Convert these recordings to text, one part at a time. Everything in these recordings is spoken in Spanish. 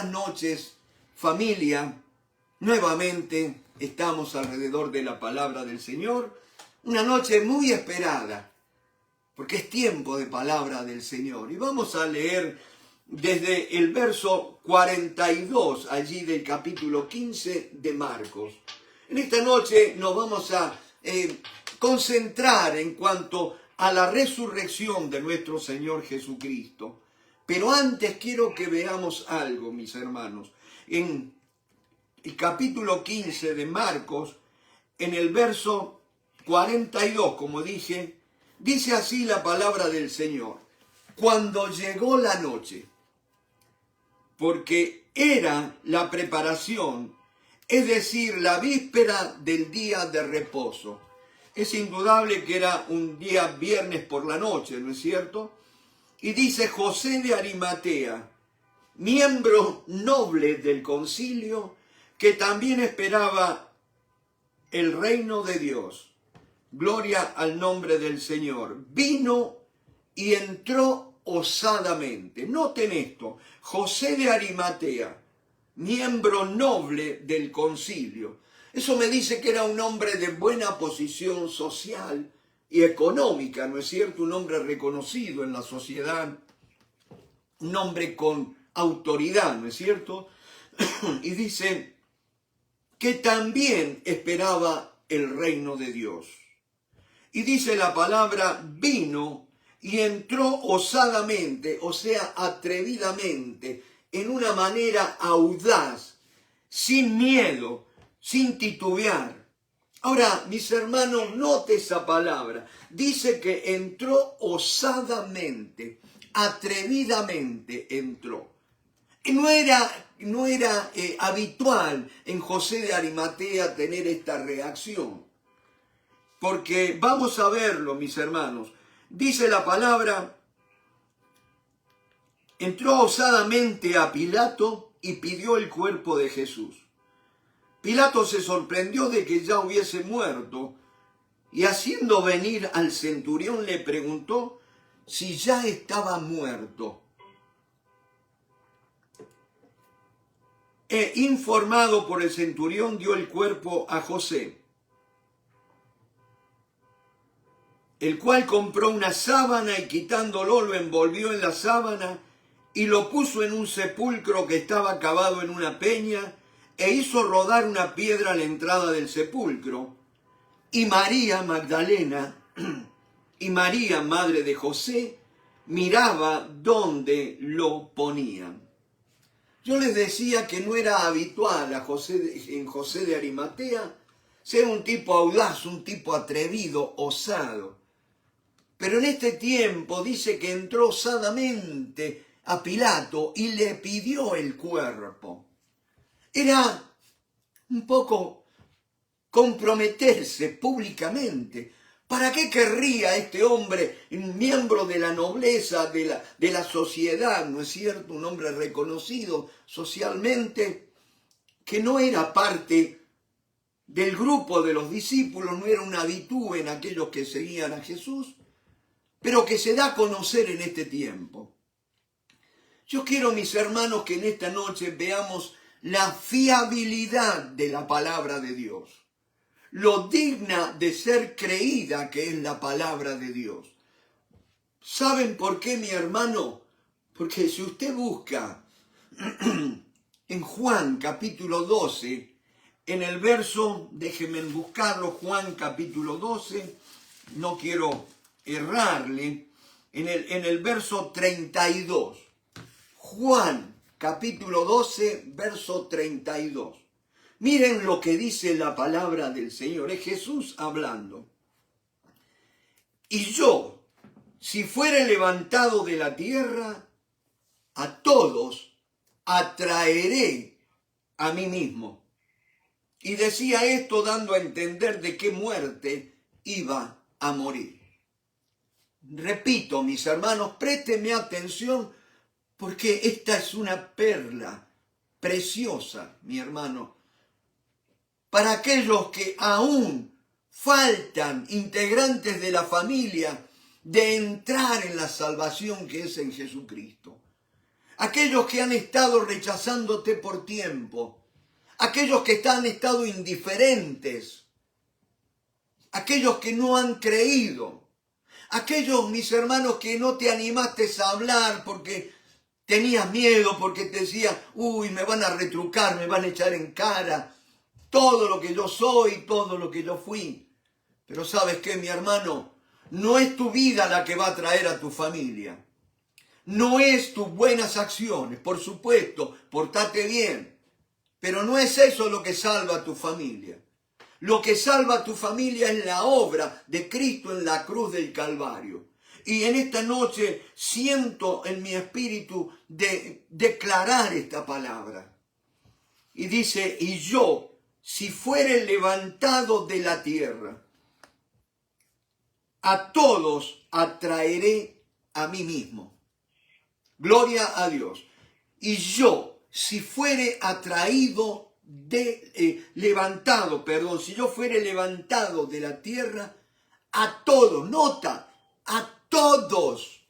buenas noches, familia. Nuevamente estamos alrededor de la palabra del Señor. Una noche muy esperada, porque es tiempo de palabra del Señor. Y vamos a leer desde el verso 42, allí del capítulo 15 de Marcos. En esta noche nos vamos a concentrar en cuanto a la resurrección de nuestro Señor Jesucristo. Pero antes quiero que veamos algo, mis hermanos. En el capítulo 15 de Marcos, en el verso 42, como dije, dice así la palabra del Señor. Cuando llegó la noche, porque era la preparación, es decir, la víspera del día de reposo. Es indudable que era un día viernes por la noche, ¿no es cierto? Y dice José de Arimatea, miembro noble del concilio, que también esperaba el reino de Dios. Gloria al nombre del Señor. Vino y entró osadamente. Noten esto, José de Arimatea, miembro noble del concilio. Eso me dice que era un hombre de buena posición social y económica, ¿no es cierto? Un hombre reconocido en la sociedad, un hombre con autoridad, ¿no es cierto? Y dice que también esperaba el reino de Dios. Y dice la palabra, vino y entró osadamente, o sea, atrevidamente, en una manera audaz, sin miedo, sin titubear. Ahora, mis hermanos, note esa palabra. Dice que entró osadamente, atrevidamente entró. Y no era habitual en José de Arimatea tener esta reacción. Porque vamos a verlo, mis hermanos. Dice la palabra, entró osadamente a Pilato y pidió el cuerpo de Jesús. Pilato se sorprendió de que ya hubiese muerto y haciendo venir al centurión le preguntó si ya estaba muerto. Informado por el centurión, dio el cuerpo a José, el cual compró una sábana y quitándolo lo envolvió en la sábana y lo puso en un sepulcro que estaba cavado en una peña e hizo rodar una piedra a la entrada del sepulcro. Y María Magdalena y María, madre de José, miraba dónde lo ponían. Yo les decía que no era habitual en José de Arimatea ser un tipo audaz, un tipo atrevido, osado. Pero en este tiempo dice que entró osadamente a Pilato y le pidió el cuerpo. Era un poco comprometerse públicamente. ¿Para qué querría este hombre, un miembro de la nobleza, de la sociedad, ¿no es cierto? Un hombre reconocido socialmente, que no era parte del grupo de los discípulos, no era un habitué en aquellos que seguían a Jesús, pero que se da a conocer en este tiempo. Yo quiero, mis hermanos, que en esta noche veamos la fiabilidad de la palabra de Dios, lo digna de ser creída que es la palabra de Dios. ¿Saben por qué, mi hermano? Porque si usted busca en Juan capítulo 12, en el verso, déjenme buscarlo, Juan capítulo 12, no quiero errarle, en el verso 32. Juan capítulo 12, verso 32. Miren lo que dice la palabra del Señor, es Jesús hablando. Y yo, si fuere levantado de la tierra, a todos atraeré a mí mismo. Y decía esto dando a entender de qué muerte iba a morir. Repito, mis hermanos, préstenme atención porque esta es una perla preciosa, mi hermano, para aquellos que aún faltan integrantes de la familia de entrar en la salvación que es en Jesucristo. aquellos que han estado rechazándote por tiempo, aquellos que han estado indiferentes, aquellos que no han creído, aquellos, mis hermanos, que no te animaste a hablar porque tenías miedo, porque te decías, uy, me van a retrucar, me van a echar en cara todo lo que yo soy, todo lo que yo fui. Pero ¿sabes qué, mi hermano? No es tu vida la que va a traer a tu familia. No es tus buenas acciones, por supuesto, portate bien. Pero no es eso lo que salva a tu familia. Lo que salva a tu familia es la obra de Cristo en la cruz del Calvario. Y en esta noche siento en mi espíritu de declarar esta palabra. Y dice, y yo, si fuere levantado de la tierra, a todos atraeré a mí mismo. Gloria a Dios. Y yo, si fuere si yo fuere levantado de la tierra, a todos, nota, a todos.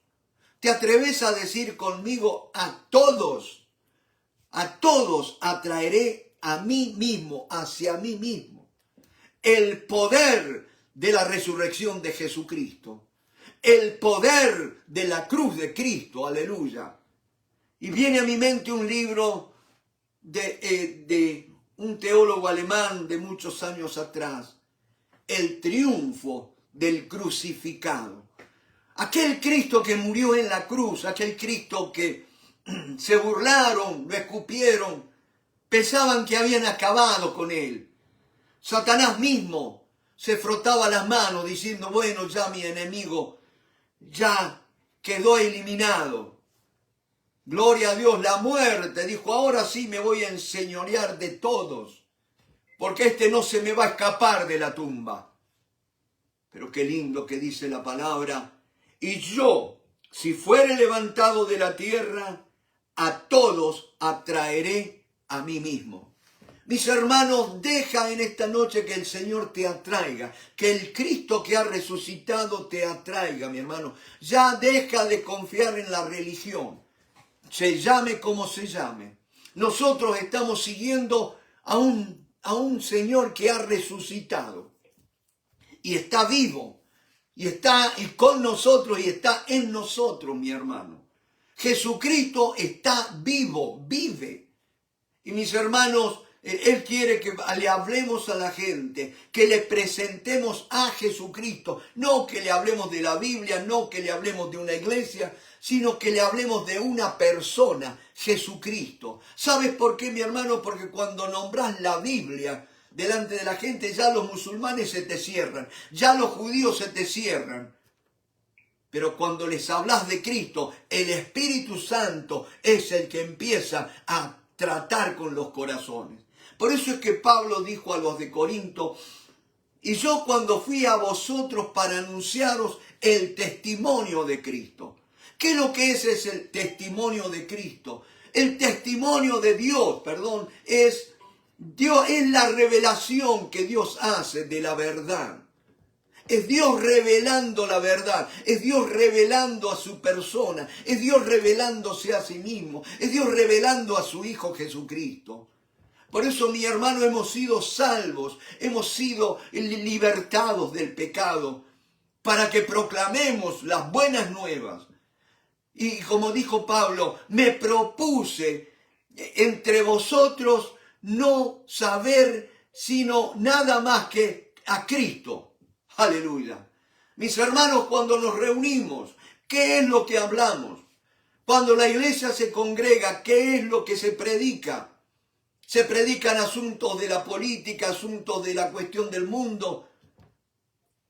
¿Te atreves a decir conmigo a todos? A todos atraeré a mí mismo, hacia mí mismo. El poder de la resurrección de Jesucristo. El poder de la cruz de Cristo, aleluya. Y viene a mi mente un libro de un teólogo alemán de muchos años atrás. El triunfo del crucificado. Aquel Cristo que murió en la cruz, aquel Cristo que se burlaron, lo escupieron, pensaban que habían acabado con él. Satanás mismo se frotaba las manos diciendo, bueno, ya mi enemigo ya quedó eliminado. Gloria a Dios, la muerte dijo, ahora sí me voy a enseñorear de todos, porque este no se me va a escapar de la tumba. Pero qué lindo que dice la palabra, y yo, si fuere levantado de la tierra, a todos atraeré a mí mismo. Mis hermanos, deja en esta noche que el Señor te atraiga, que el Cristo que ha resucitado te atraiga, mi hermano. Ya deja de confiar en la religión, se llame como se llame. Nosotros estamos siguiendo a un Señor que ha resucitado y está vivo, y está con nosotros y está en nosotros, mi hermano. Jesucristo está vivo, vive. Y mis hermanos, Él quiere que le hablemos a la gente, que le presentemos a Jesucristo. No que le hablemos de la Biblia, no que le hablemos de una iglesia, sino que le hablemos de una persona, Jesucristo. ¿Sabes por qué, mi hermano? Porque cuando nombras la Biblia delante de la gente, ya los musulmanes se te cierran, ya los judíos se te cierran. Pero cuando les hablas de Cristo, el Espíritu Santo es el que empieza a tratar con los corazones. Por eso es que Pablo dijo a los de Corinto, y yo cuando fui a vosotros para anunciaros el testimonio de Cristo. ¿Qué es lo que es el testimonio de Cristo? El testimonio de Dios, es la revelación que Dios hace de la verdad. Es Dios revelando la verdad, es Dios revelando a su persona, es Dios revelándose a sí mismo, es Dios revelando a su Hijo Jesucristo. Por eso, mi hermano, hemos sido salvos, hemos sido libertados del pecado, para que proclamemos las buenas nuevas. Y como dijo Pablo, me propuse entre vosotros no saber sino nada más que a Cristo. Aleluya. Mis hermanos, cuando nos reunimos, ¿qué es lo que hablamos? Cuando la iglesia se congrega, ¿qué es lo que se predica? Se predican asuntos de la política, asuntos de la cuestión del mundo.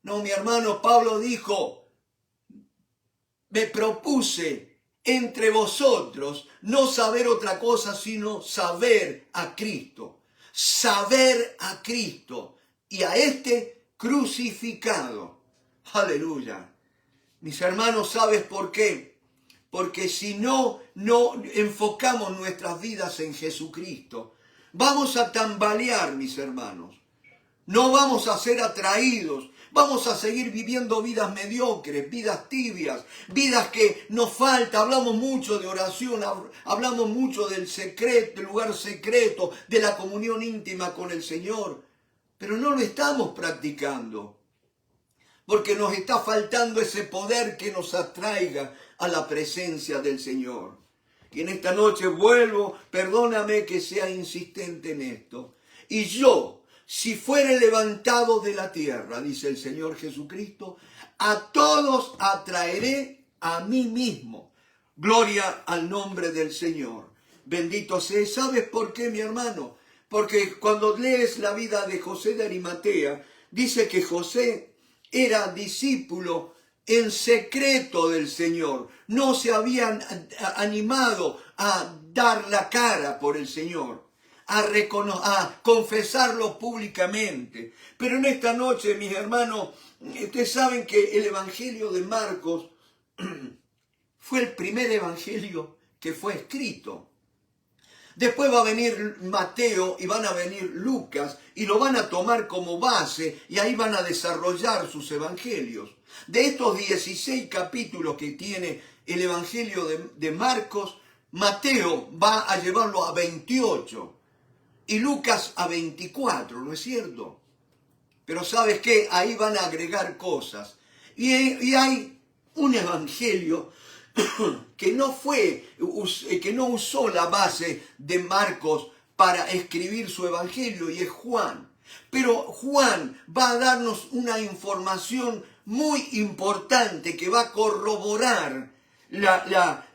No, mi hermano, Pablo dijo, me propuse entre vosotros no saber otra cosa, sino saber a Cristo. Saber a Cristo y a este crucificado. Aleluya. Mis hermanos, ¿sabes por qué? Porque si no enfocamos nuestras vidas en Jesucristo, vamos a tambalear, mis hermanos. No vamos a ser atraídos, Vamos a seguir viviendo vidas mediocres, vidas tibias, vidas que nos falta. Hablamos mucho de oración, hablamos mucho del secreto, del lugar secreto, de la comunión íntima con el Señor, pero no lo estamos practicando, porque nos está faltando ese poder que nos atraiga a la presencia del Señor. Y en esta noche vuelvo, perdóname que sea insistente en esto. Y yo, si fuere levantado de la tierra, dice el Señor Jesucristo, a todos atraeré a mí mismo. Gloria al nombre del Señor. Bendito sea. ¿Sabes por qué, mi hermano? Porque cuando lees la vida de José de Arimatea, dice que José era discípulo en secreto del Señor. No se habían animado a dar la cara por el Señor, a confesarlo públicamente. Pero en esta noche, mis hermanos, ustedes saben que el Evangelio de Marcos fue el primer evangelio que fue escrito. Después va a venir Mateo y van a venir Lucas y lo van a tomar como base y ahí van a desarrollar sus evangelios. De estos 16 capítulos que tiene el evangelio de Marcos, Mateo va a llevarlo a 28 y Lucas a 24, ¿no es cierto? Pero ¿sabes qué? Ahí van a agregar cosas. Y hay un evangelio que no usó la base de Marcos para escribir su evangelio, y es Juan. Pero Juan va a darnos una información muy importante que va a corroborar la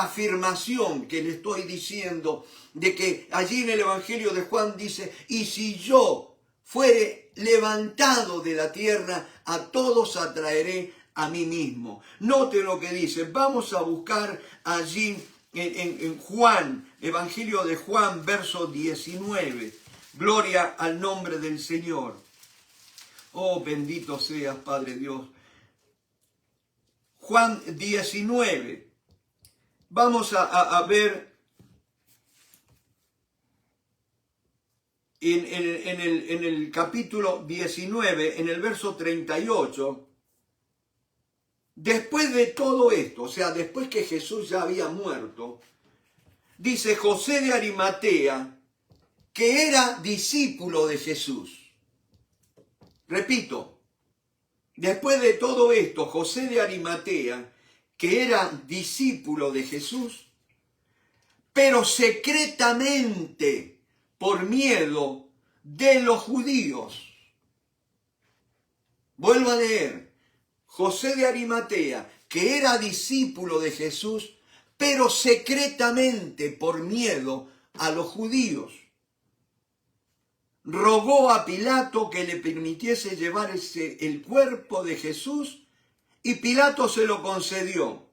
afirmación que le estoy diciendo, de que allí en el evangelio de Juan dice: y si yo fuere levantado de la tierra, a todos atraeré a mí mismo. Note lo que dice. Vamos a buscar allí en Juan, Evangelio de Juan, verso 19. Gloria al nombre del Señor. Oh, bendito seas, Padre Dios. Juan 19. Vamos a ver en el capítulo 19, en el verso 38. Después de todo esto, o sea, después que Jesús ya había muerto, dice José de Arimatea, que era discípulo de Jesús. Repito, después de todo esto, José de Arimatea, que era discípulo de Jesús, pero secretamente por miedo de los judíos. Vuelvo a leer. José de Arimatea, que era discípulo de Jesús, pero secretamente por miedo a los judíos, rogó a Pilato que le permitiese llevar el cuerpo de Jesús, y Pilato se lo concedió.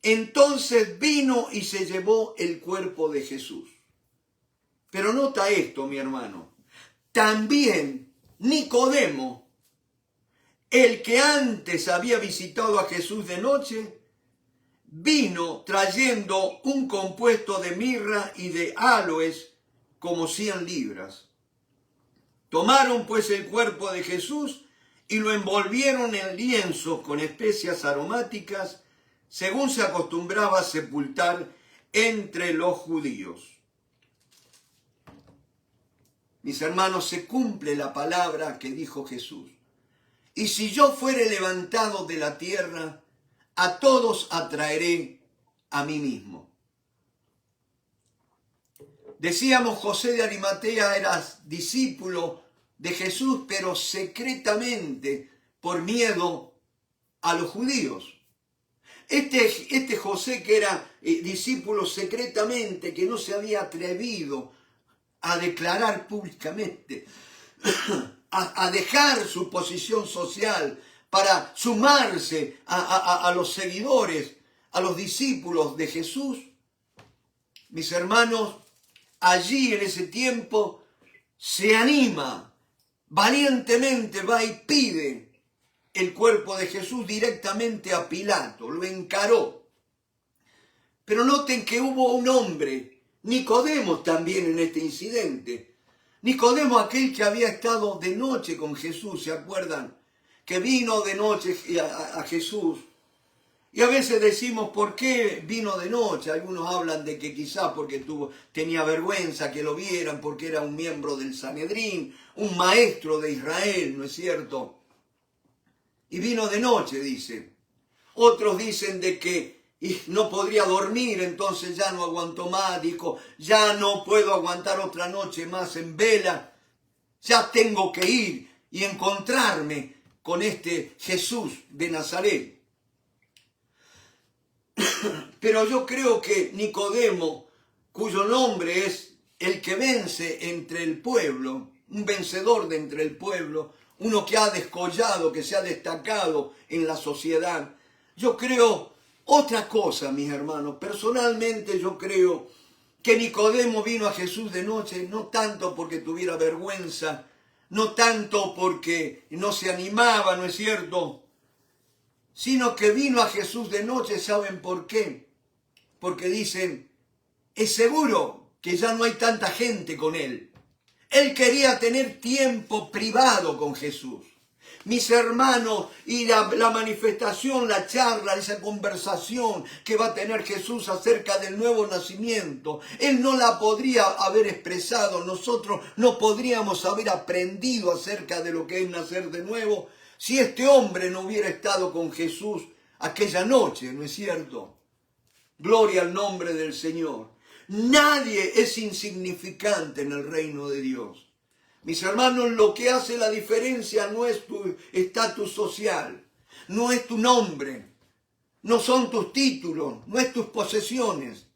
Entonces vino y se llevó el cuerpo de Jesús. Pero nota esto, mi hermano. También Nicodemo, el que antes había visitado a Jesús de noche, vino trayendo un compuesto de mirra y de áloes como 100 libras. Tomaron pues el cuerpo de Jesús y lo envolvieron en lienzos con especias aromáticas, según se acostumbraba a sepultar entre los judíos. Mis hermanos, se cumple la palabra que dijo Jesús. Y si yo fuere levantado de la tierra, a todos atraeré a mí mismo. Decíamos, José de Arimatea era discípulo de Jesús, pero secretamente por miedo a los judíos. Este José, que era discípulo secretamente, que no se había atrevido a declarar públicamente, a dejar su posición social para sumarse a los seguidores, a los discípulos de Jesús. Mis hermanos, allí en ese tiempo se anima, valientemente va y pide el cuerpo de Jesús directamente a Pilato, lo encaró. Pero noten que hubo un hombre, Nicodemo también, en este incidente. Nicodemo, aquel que había estado de noche con Jesús, ¿se acuerdan? Que vino de noche a Jesús. Y a veces decimos, ¿por qué vino de noche? Algunos hablan de que quizás porque tenía vergüenza que lo vieran, porque era un miembro del Sanedrín, un maestro de Israel, ¿no es cierto? Y vino de noche, dice. Otros dicen de que no podría dormir, entonces ya no aguantó más, dijo, ya no puedo aguantar otra noche más en vela, ya tengo que ir y encontrarme con este Jesús de Nazaret. Pero yo creo que Nicodemo, cuyo nombre es el que vence entre el pueblo, un vencedor de entre el pueblo, uno que ha descollado, que se ha destacado en la sociedad, yo creo otra cosa, mis hermanos. Personalmente yo creo que Nicodemo vino a Jesús de noche, no tanto porque tuviera vergüenza, no tanto porque no se animaba, ¿no es cierto?, sino que vino a Jesús de noche. ¿Saben por qué? Porque dicen, es seguro que ya no hay tanta gente con él. Él quería tener tiempo privado con Jesús. Mis hermanos, y la manifestación, la charla, esa conversación que va a tener Jesús acerca del nuevo nacimiento, Él no la podría haber expresado, nosotros no podríamos haber aprendido acerca de lo que es nacer de nuevo si este hombre no hubiera estado con Jesús aquella noche, ¿no es cierto? Gloria al nombre del Señor. Nadie es insignificante en el reino de Dios. Mis hermanos, lo que hace la diferencia no es tu estatus social, no es tu nombre, no son tus títulos, no es tus posesiones.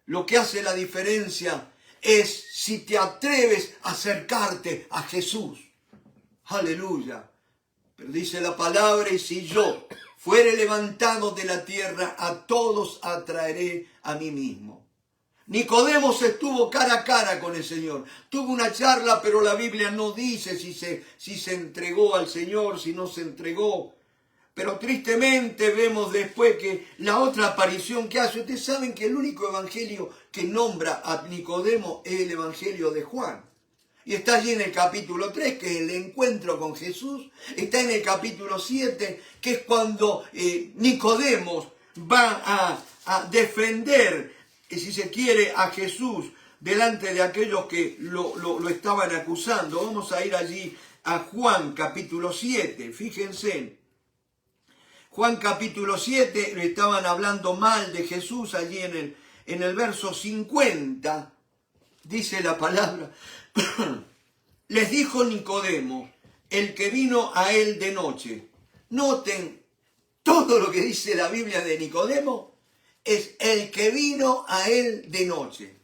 Lo que hace la diferencia es si te atreves a acercarte a Jesús. Aleluya. Pero dice la palabra, y si yo fuere levantado de la tierra, a todos atraeré a mí mismo. Nicodemo estuvo cara a cara con el Señor. Tuvo una charla, pero la Biblia no dice si se entregó al Señor, si no se entregó. Pero tristemente vemos después que la otra aparición que hace, ustedes saben que el único evangelio que nombra a Nicodemo es el evangelio de Juan. Y está allí en el capítulo 3, que es el encuentro con Jesús. Está en el capítulo 7, que es cuando Nicodemo va a defender, si se quiere, a Jesús delante de aquellos que lo estaban acusando. Vamos a ir allí a Juan capítulo 7, fíjense. Juan capítulo 7, le estaban hablando mal de Jesús allí en el verso 50, dice la palabra. Les dijo Nicodemo, el que vino a él de noche. Noten, todo lo que dice la Biblia de Nicodemo es el que vino a él de noche.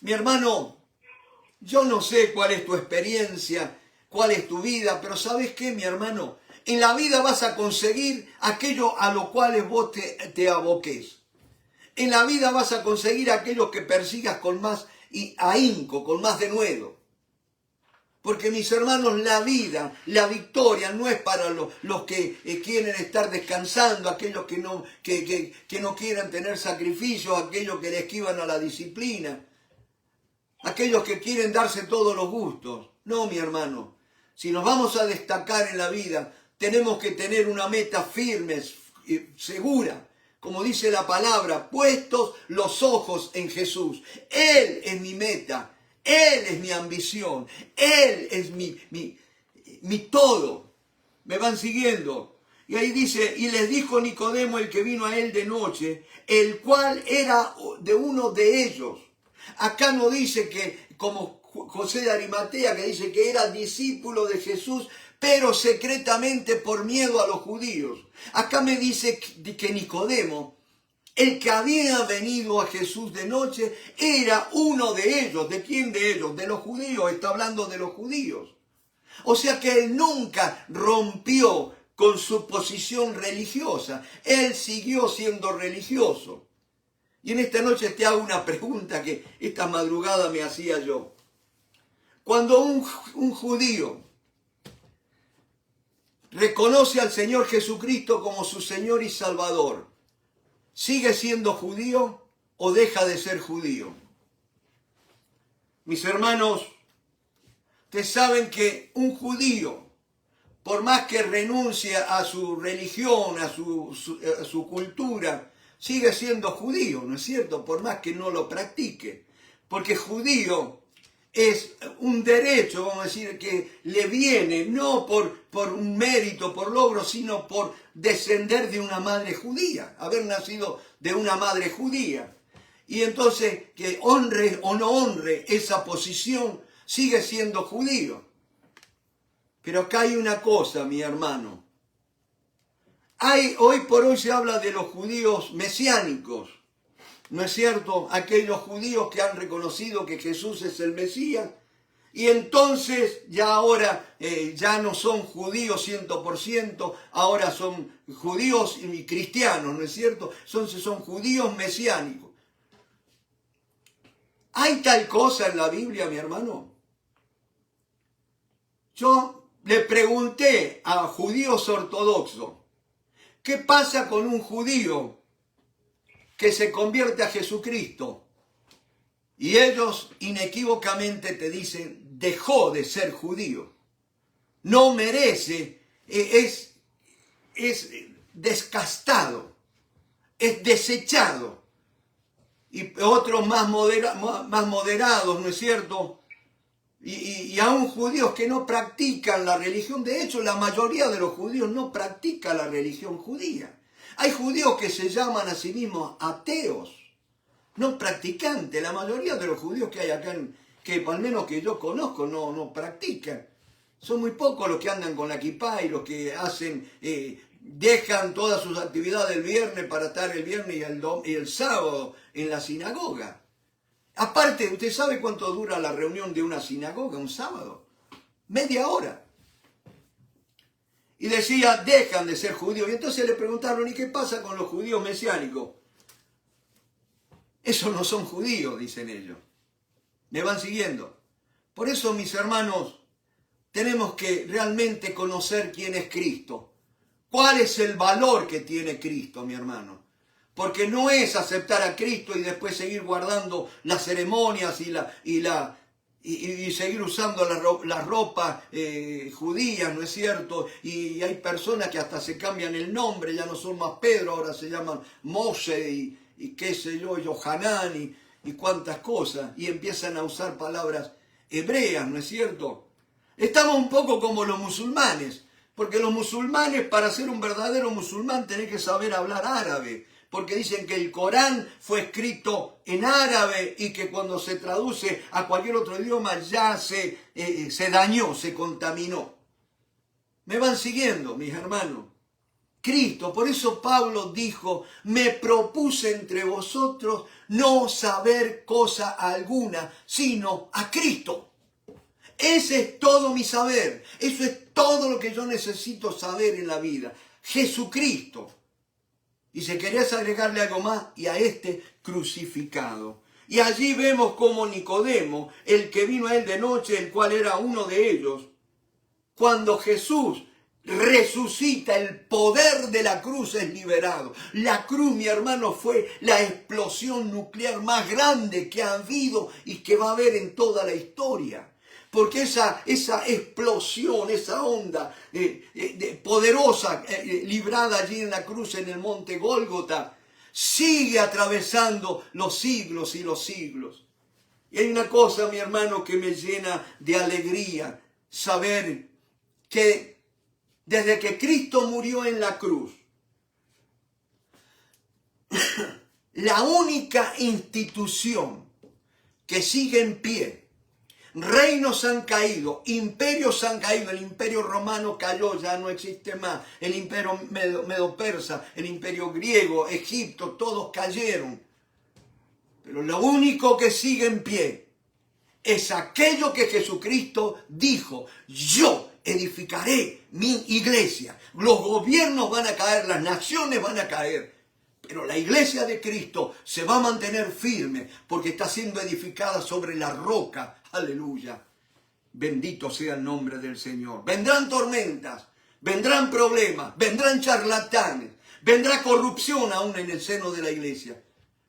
Mi hermano, yo no sé cuál es tu experiencia, cuál es tu vida, pero ¿sabes qué, mi hermano? En la vida vas a conseguir aquello a lo cual vos te aboques. En la vida vas a conseguir aquello que persigas con más ahínco, con más denuedo. Porque, mis hermanos, la vida, la victoria no es para los que quieren estar descansando, aquellos que no quieran tener sacrificios, aquellos que le esquivan a la disciplina, aquellos que quieren darse todos los gustos. No, mi hermano, si nos vamos a destacar en la vida, tenemos que tener una meta firme, segura. Como dice la palabra, puestos los ojos en Jesús. Él es mi meta. Él es mi ambición, Él es mi todo. ¿Me van siguiendo? Y ahí dice, y les dijo Nicodemo, el que vino a él de noche, el cual era de uno de ellos. Acá no dice que, como José de Arimatea, que dice que era discípulo de Jesús, pero secretamente por miedo a los judíos. Acá me dice que Nicodemo, el que había venido a Jesús de noche, era uno de ellos. ¿De quién de ellos? De los judíos. Está hablando de los judíos. O sea que él nunca rompió con su posición religiosa. Él siguió siendo religioso. Y en esta noche te hago una pregunta que esta madrugada me hacía yo. Cuando un judío reconoce al Señor Jesucristo como su Señor y Salvador, ¿sigue siendo judío o deja de ser judío? Mis hermanos, Ustedes saben que un judío, por más que renuncie a su religión, a su cultura, sigue siendo judío, ¿no es cierto? Por más que no lo practique. Porque judío es un derecho, vamos a decir, que le viene no por un mérito, por logro, sino por descender de una madre judía, haber nacido de una madre judía. Y entonces, que honre o no honre esa posición, sigue siendo judío. Pero acá hay una cosa, mi hermano. Hoy por hoy se habla de los judíos mesiánicos, ¿no es cierto? Aquellos judíos que han reconocido que Jesús es el Mesías, y entonces ya ahora ya no son judíos 100%, ahora son judíos y cristianos, ¿no es cierto? Entonces son judíos mesiánicos. ¿Hay tal cosa en la Biblia, mi hermano? Yo le pregunté a judíos ortodoxos, ¿qué pasa con un judío que se convierte a Jesucristo? Y ellos inequívocamente te dicen, dejó de ser judío. No merece, es descastado, es desechado. Y otros más moderados, ¿no es cierto? Y aún judíos que no practican la religión. De hecho, la mayoría de los judíos no practica la religión judía. Hay judíos que se llaman a sí mismos ateos, no practicantes. La mayoría de los judíos que hay acá, que al menos que yo conozco, no practican. Son muy pocos los que andan con la kipá y los que hacen, dejan todas sus actividades el viernes para estar el viernes y el sábado en la sinagoga. Aparte, ¿usted sabe cuánto dura la reunión de una sinagoga un sábado? Media hora. Y decía, dejan de ser judíos. Y entonces le preguntaron, ¿y qué pasa con los judíos mesiánicos? Esos no son judíos, dicen ellos. ¿Me van siguiendo? Por eso, mis hermanos, tenemos que realmente conocer quién es Cristo. ¿Cuál es el valor que tiene Cristo, mi hermano? Porque no es aceptar a Cristo y después seguir guardando las ceremonias y seguir usando las ropas judías, ¿no es cierto? Y hay personas que hasta se cambian el nombre, ya no son más Pedro, ahora se llaman Moshe y qué sé yo, Yohanan y cuántas cosas, y empiezan a usar palabras hebreas, ¿no es cierto? Estamos un poco como los musulmanes, porque los musulmanes, para ser un verdadero musulmán, tenés que saber hablar árabe, porque dicen que el Corán fue escrito en árabe y que cuando se traduce a cualquier otro idioma ya se dañó, se contaminó. ¿Me van siguiendo, mis hermanos? Cristo, por eso Pablo dijo, me propuse entre vosotros no saber cosa alguna, sino a Cristo. Ese es todo mi saber, eso es todo lo que yo necesito saber en la vida, Jesucristo. Y si querías agregarle algo más, y a este crucificado. Y allí vemos cómo Nicodemo, el que vino a él de noche, el cual era uno de ellos, cuando Jesús resucita, el poder de la cruz es liberado. La cruz, mi hermano, fue la explosión nuclear más grande que ha habido y que va a haber en toda la historia. Porque esa explosión, esa onda poderosa librada allí en la cruz en el monte Gólgota, sigue atravesando los siglos y los siglos. Y hay una cosa, mi hermano, que me llena de alegría, saber que desde que Cristo murió en la cruz, la única institución que sigue en pie, reinos han caído, imperios han caído, el imperio romano cayó, ya no existe más, el imperio medo-persa, el imperio griego, Egipto, todos cayeron. Pero lo único que sigue en pie es aquello que Jesucristo dijo, yo edificaré mi iglesia. Los gobiernos van a caer, las naciones van a caer, pero la iglesia de Cristo se va a mantener firme porque está siendo edificada sobre la roca. Aleluya. Bendito sea el nombre del Señor. Vendrán tormentas, vendrán problemas, vendrán charlatanes, vendrá corrupción aún en el seno de la iglesia.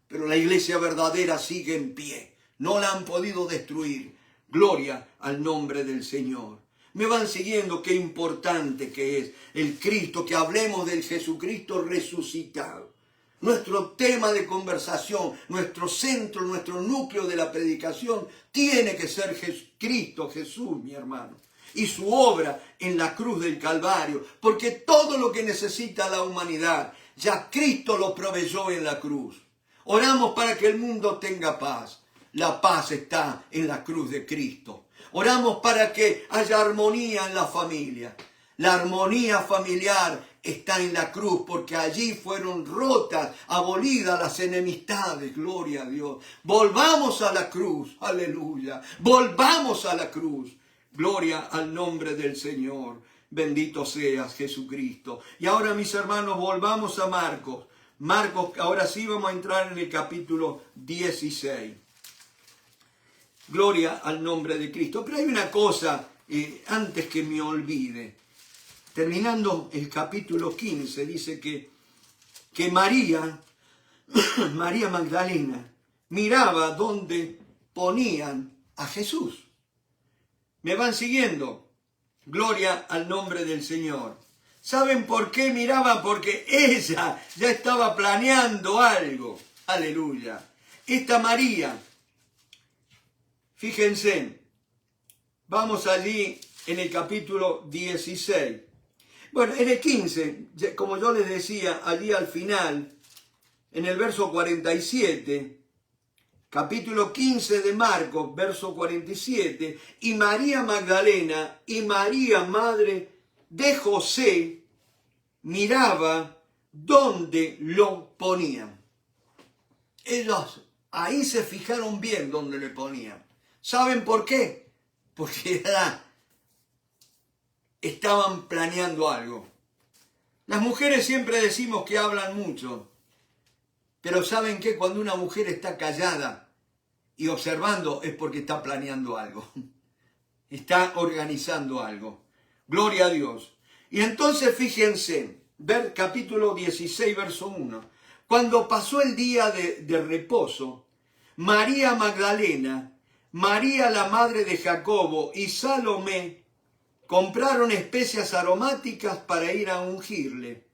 Pero la iglesia verdadera sigue en pie. No la han podido destruir. Gloria al nombre del Señor. Me van siguiendo, qué importante que es el Cristo, que hablemos del Jesucristo resucitado. Nuestro tema de conversación, nuestro centro, nuestro núcleo de la predicación tiene que ser Cristo Jesús, mi hermano, y su obra en la cruz del Calvario, porque todo lo que necesita la humanidad, ya Cristo lo proveyó en la cruz. Oramos para que el mundo tenga paz. La paz está en la cruz de Cristo. Oramos para que haya armonía en la familia. La armonía familiar está en la cruz, porque allí fueron rotas, abolidas las enemistades, gloria a Dios. Volvamos a la cruz, aleluya. Volvamos a la cruz. Gloria al nombre del Señor. Bendito seas, Jesucristo. Y ahora, mis hermanos, volvamos a Marcos. Marcos, ahora sí vamos a entrar en el capítulo 16. Gloria al nombre de Cristo. Pero hay una cosa, antes que me olvide. Terminando el capítulo 15, dice que María Magdalena, miraba donde ponían a Jesús. ¿Me van siguiendo? Gloria al nombre del Señor. ¿Saben por qué miraba? Porque ella ya estaba planeando algo. Aleluya. Esta María, fíjense, vamos allí en el capítulo 16. Bueno, en el 15, como yo les decía, allí al final, en el verso 47, capítulo 15 de Marcos, verso 47, y María Magdalena y María, madre de José, miraba dónde lo ponían. Ellos ahí se fijaron bien dónde le ponían. ¿Saben por qué? Porque estaban planeando algo. Las mujeres siempre decimos que hablan mucho, pero ¿saben qué? Cuando una mujer está callada y observando es porque está planeando algo, está organizando algo. Gloria a Dios. Y entonces fíjense, ver capítulo 16, verso 1. Cuando pasó el día de reposo, María Magdalena, María la madre de Jacobo y Salomé compraron especias aromáticas para ir a ungirle.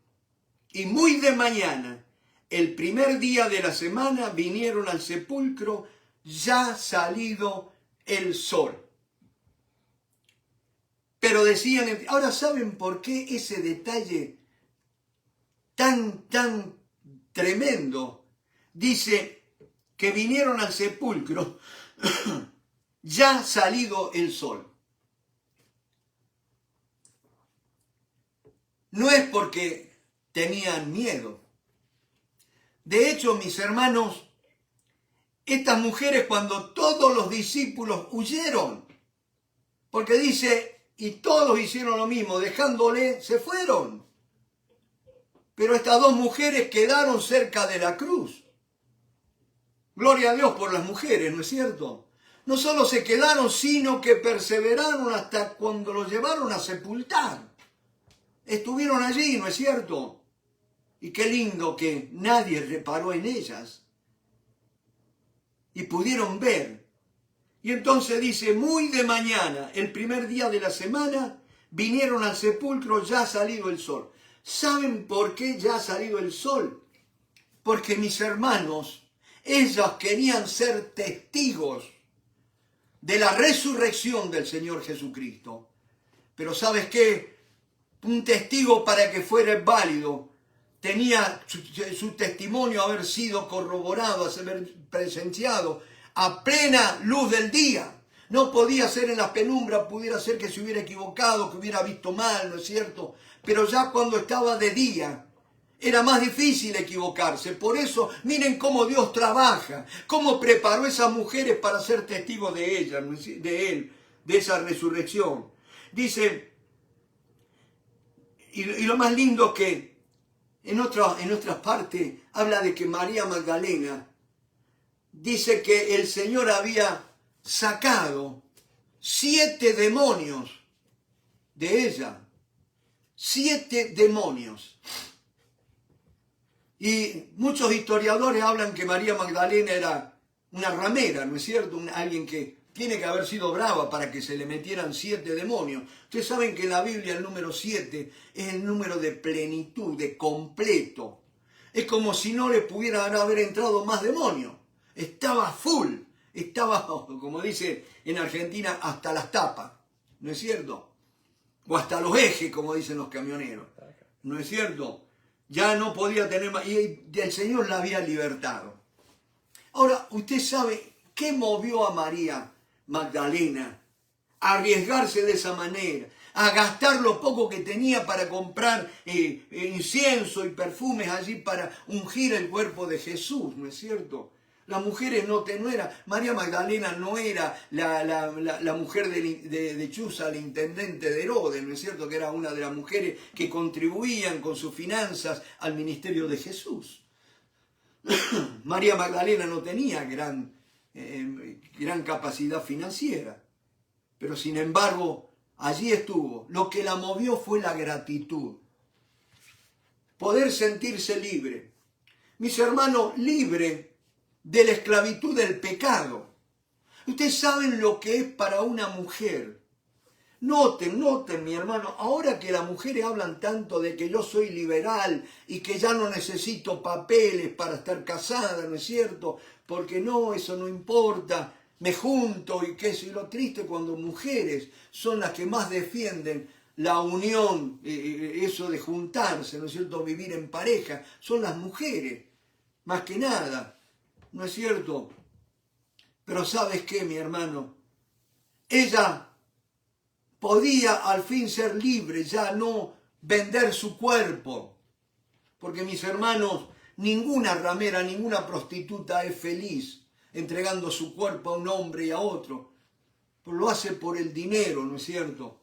Y muy de mañana, el primer día de la semana, vinieron al sepulcro ya salido el sol. Pero decían, ahora ¿saben por qué ese detalle tan tremendo? Dice que vinieron al sepulcro ya salido el sol. No es porque tenían miedo. De hecho, mis hermanos, estas mujeres, cuando todos los discípulos huyeron, porque dice, y todos hicieron lo mismo, dejándole, se fueron. Pero estas dos mujeres quedaron cerca de la cruz. Gloria a Dios por las mujeres, ¿no es cierto? No solo se quedaron, sino que perseveraron hasta cuando los llevaron a sepultar. Estuvieron allí, ¿no es cierto? Y qué lindo que nadie reparó en ellas. Y pudieron ver. Y entonces dice, muy de mañana, el primer día de la semana, vinieron al sepulcro ya salido el sol. ¿Saben por qué ya ha salido el sol? Porque mis hermanos, ellos querían ser testigos de la resurrección del Señor Jesucristo. Pero ¿sabes qué? Un testigo, para que fuera válido, tenía su testimonio haber sido corroborado, haber presenciado a plena luz del día. No podía ser en la penumbra, pudiera ser que se hubiera equivocado, que hubiera visto mal, ¿no es cierto? Pero ya cuando estaba de día, era más difícil equivocarse. Por eso, miren cómo Dios trabaja, cómo preparó a esas mujeres para ser testigos de ella, de Él, de esa resurrección. Dice, y lo más lindo que en otras partes habla de que María Magdalena dice que el Señor había sacado 7 demonios de ella. 7 demonios. Y muchos historiadores hablan que María Magdalena era una ramera, ¿no es cierto? Alguien que tiene que haber sido brava para que se le metieran 7 demonios. Ustedes saben que en la Biblia el número 7 es el número de plenitud, de completo. Es como si no le pudieran haber entrado más demonios. Estaba full, estaba, como dice en Argentina, hasta las tapas, ¿no es cierto? O hasta los ejes, como dicen los camioneros, ¿no es cierto? Ya no podía tener más, y el Señor la había libertado. Ahora, usted sabe qué movió a María Magdalena a arriesgarse de esa manera, a gastar lo poco que tenía para comprar incienso y perfumes allí para ungir el cuerpo de Jesús, ¿no es cierto? Las mujeres no era, María Magdalena no era la mujer de Chuza, el intendente de Herodes, ¿no es cierto? Que era una de las mujeres que contribuían con sus finanzas al ministerio de Jesús. María Magdalena no tenía gran capacidad financiera, pero sin embargo allí estuvo. Lo que la movió fue la gratitud, poder sentirse libre. Mis hermanos, libre de la esclavitud del pecado. Ustedes saben lo que es para una mujer. Noten, mi hermano, ahora que las mujeres hablan tanto de que yo soy liberal y que ya no necesito papeles para estar casada, ¿no es cierto? Porque no, eso no importa, me junto y qué es lo triste cuando mujeres son las que más defienden la unión, eso de juntarse, ¿no es cierto? Vivir en pareja, son las mujeres, más que nada, ¿no es cierto? Pero ¿sabes qué, mi hermano? Ella podía al fin ser libre, ya no vender su cuerpo. Porque mis hermanos, ninguna ramera, ninguna prostituta es feliz entregando su cuerpo a un hombre y a otro. Pero lo hace por el dinero, ¿no es cierto?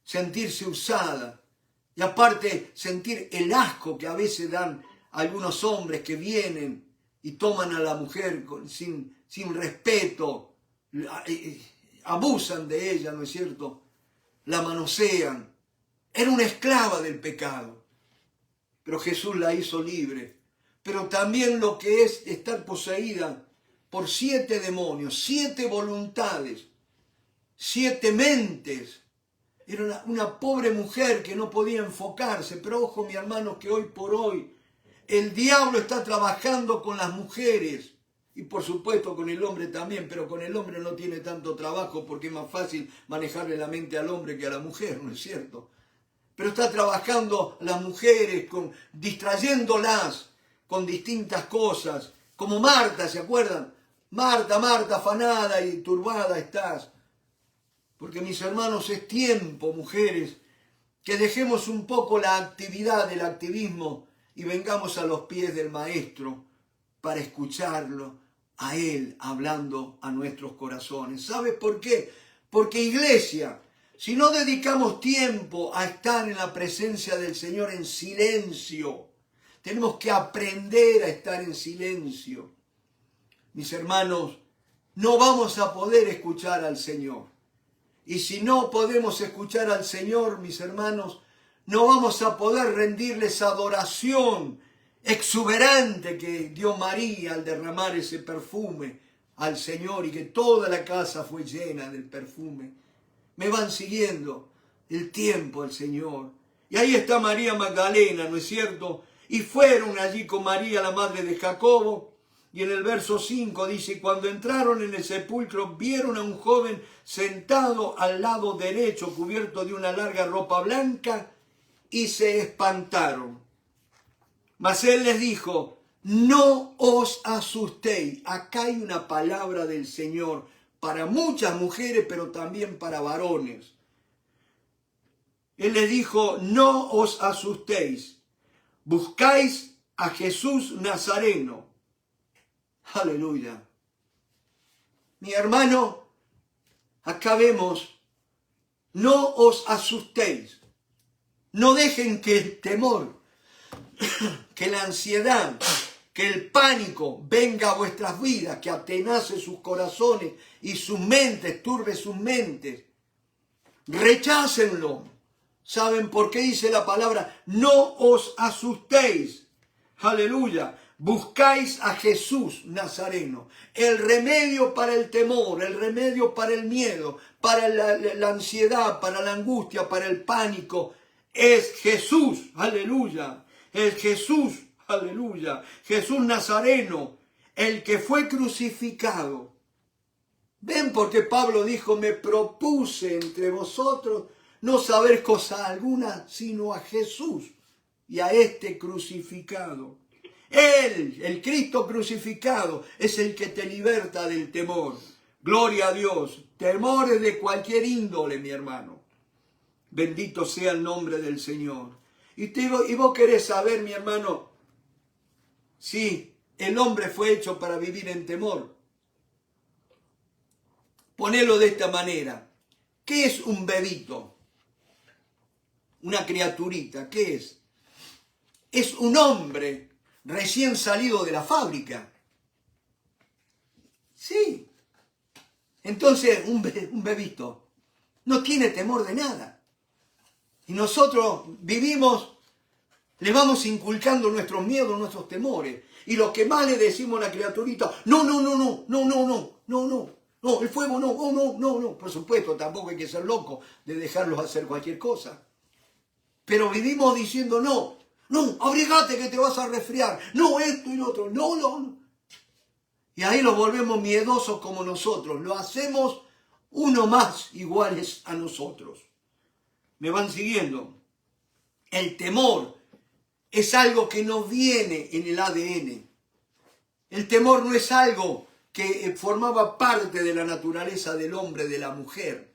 Sentirse usada. Y aparte sentir el asco que a veces dan algunos hombres que vienen y toman a la mujer sin respeto, abusan de ella, ¿no es cierto? La manosean. Era una esclava del pecado. Pero Jesús la hizo libre. Pero también lo que es estar poseída por 7 demonios, 7 voluntades, 7 mentes. Era una pobre mujer que no podía enfocarse. Pero ojo, mi hermano, que hoy por hoy el diablo está trabajando con las mujeres. Y por supuesto con el hombre también, pero con el hombre no tiene tanto trabajo porque es más fácil manejarle la mente al hombre que a la mujer, ¿no es cierto? Pero está trabajando las mujeres, distrayéndolas con distintas cosas, como Marta, ¿se acuerdan? Marta, afanada y turbada estás. Porque mis hermanos, es tiempo, mujeres, que dejemos un poco la actividad del activismo y vengamos a los pies del Maestro para escucharlo a Él hablando a nuestros corazones. ¿Sabes por qué? Porque, iglesia, si no dedicamos tiempo a estar en la presencia del Señor en silencio, tenemos que aprender a estar en silencio. Mis hermanos, no vamos a poder escuchar al Señor. Y si no podemos escuchar al Señor, mis hermanos, no vamos a poder rendirles adoración exuberante que dio María al derramar ese perfume al Señor y que toda la casa fue llena del perfume. Me van siguiendo el tiempo al Señor. Y ahí está María Magdalena, ¿no es cierto? Y fueron allí con María, la madre de Jacobo. Y en el verso 5 dice, cuando entraron en el sepulcro, vieron a un joven sentado al lado derecho, cubierto de una larga ropa blanca, y se espantaron. Mas él les dijo, no os asustéis. Acá hay una palabra del Señor para muchas mujeres, pero también para varones. Él les dijo, no os asustéis. Buscáis a Jesús Nazareno. Aleluya. Mi hermano, acá vemos, no os asustéis. No dejen que el temor, que la ansiedad, que el pánico venga a vuestras vidas, que atenace sus corazones y sus mentes, turbe sus mentes. Rechácenlo. ¿Saben por qué dice la palabra? No os asustéis. Aleluya. buscáis a Jesús Nazareno, el remedio para el temor, el remedio para el miedo, para la ansiedad, para la angustia, para el pánico. Es Jesús, aleluya, es Jesús, aleluya, Jesús Nazareno, el que fue crucificado. ¿Ven por qué Pablo dijo, me propuse entre vosotros no saber cosa alguna, sino a Jesús y a este crucificado? Él, el Cristo crucificado, es el que te liberta del temor. Gloria a Dios. Temores de cualquier índole, mi hermano. Bendito sea el nombre del Señor. Y vos querés saber, mi hermano, si el hombre fue hecho para vivir en temor. Ponelo de esta manera. ¿Qué es un bebito? Una criaturita, ¿qué es? Es un hombre recién salido de la fábrica. Sí. Entonces, un bebito no tiene temor de nada. Y nosotros vivimos, le vamos inculcando nuestros miedos, nuestros temores. Y lo que más le decimos a la criaturita, no, el fuego no. Por supuesto, tampoco hay que ser loco de dejarlos hacer cualquier cosa. Pero vivimos diciendo, no, abrigate que te vas a resfriar, no esto y lo otro, no. Y ahí los volvemos miedosos como nosotros, lo hacemos uno más iguales a nosotros. ¿Me van siguiendo? El temor es algo que no viene en el ADN. El temor no es algo que formaba parte de la naturaleza del hombre, de la mujer.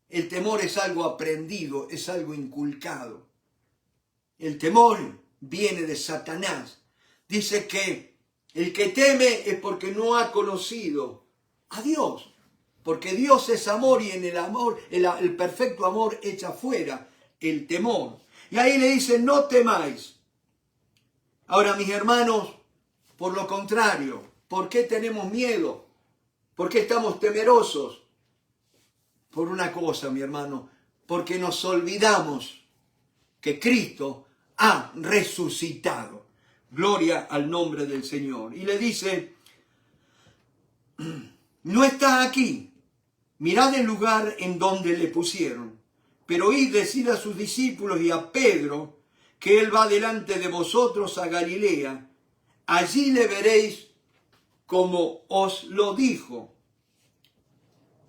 El temor es algo aprendido, es algo inculcado. El temor viene de Satanás. Dice que el que teme es porque no ha conocido a Dios. Porque Dios es amor y en el amor, el perfecto amor echa fuera el temor. Y ahí le dice, no temáis. Ahora, mis hermanos, por lo contrario, ¿por qué tenemos miedo? ¿Por qué estamos temerosos? Por una cosa, mi hermano, porque nos olvidamos que Cristo ha resucitado. Gloria al nombre del Señor. Y le dice, no está aquí, mirad el lugar en donde le pusieron, pero id decid a sus discípulos y a Pedro que él va delante de vosotros a Galilea, allí le veréis como os lo dijo.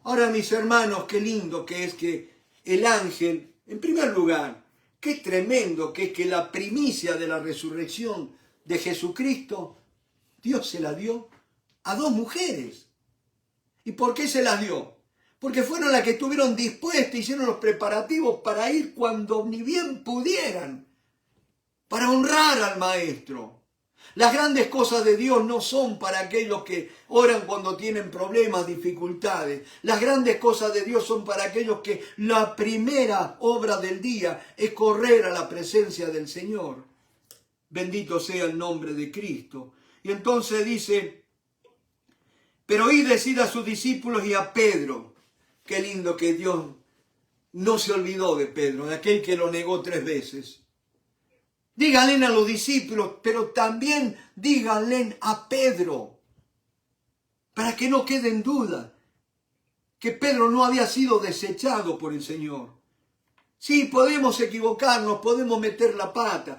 Ahora, mis hermanos, qué lindo que es que el ángel, en primer lugar, qué tremendo que es que la primicia de la resurrección de Jesucristo, Dios se la dio a dos mujeres. ¿Y por qué se las dio? Porque fueron las que estuvieron dispuestas, hicieron los preparativos para ir cuando ni bien pudieran, para honrar al Maestro. Las grandes cosas de Dios no son para aquellos que oran cuando tienen problemas, dificultades. Las grandes cosas de Dios son para aquellos que la primera obra del día es correr a la presencia del Señor. Bendito sea el nombre de Cristo. Y entonces dice, pero id decid a sus discípulos y a Pedro. Qué lindo que Dios no se olvidó de Pedro, de aquel que lo negó 3 veces. Díganle a los discípulos, pero también díganle a Pedro, para que no quede en duda que Pedro no había sido desechado por el Señor. Sí, podemos equivocarnos, podemos meter la pata.